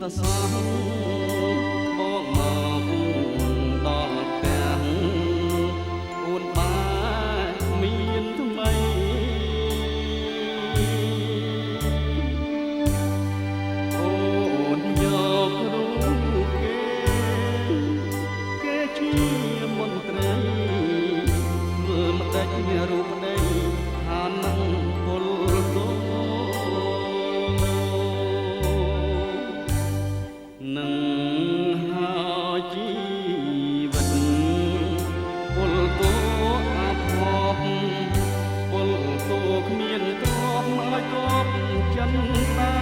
តសោះបងមកដល់ផ្ទះអូនបានមានថ្មីអូនយករូបគេជាមន្ត្រីមើលមិនដាច់រូបប្តីហាននឹងពលគោនឹងហើយជីវិតពលគោអាភពពលគោគ្មានទ្រព្យមកគប់ចិនតា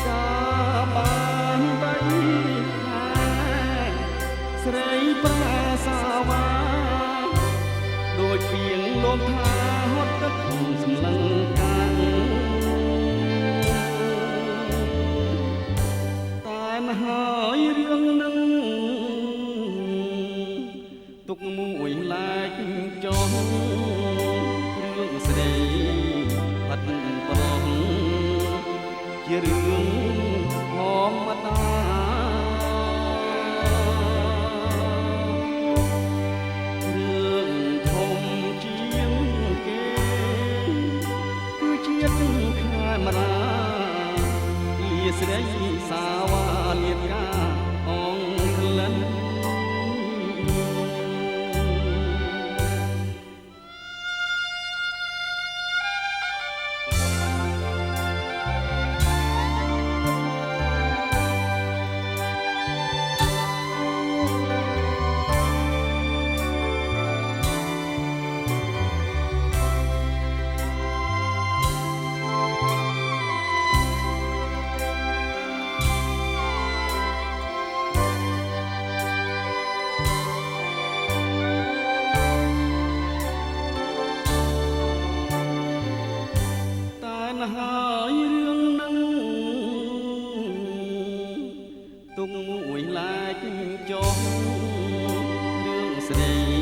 កាបានបីខែស្រីប្រាសាវ៉ាដូចពីងលោកថាហត់ទឹកសម្លឹងកាំងតែមហើយរឿងនឹងទុកមួយឡាយចុះរឿងស្រីផាត់ប្រងជារឿងធម្មតាស្រីសាវ៉ាលៀបកាអងក្លិនហើយរឿងនឹងទុកមួយឡាយចុះរឿងស្រី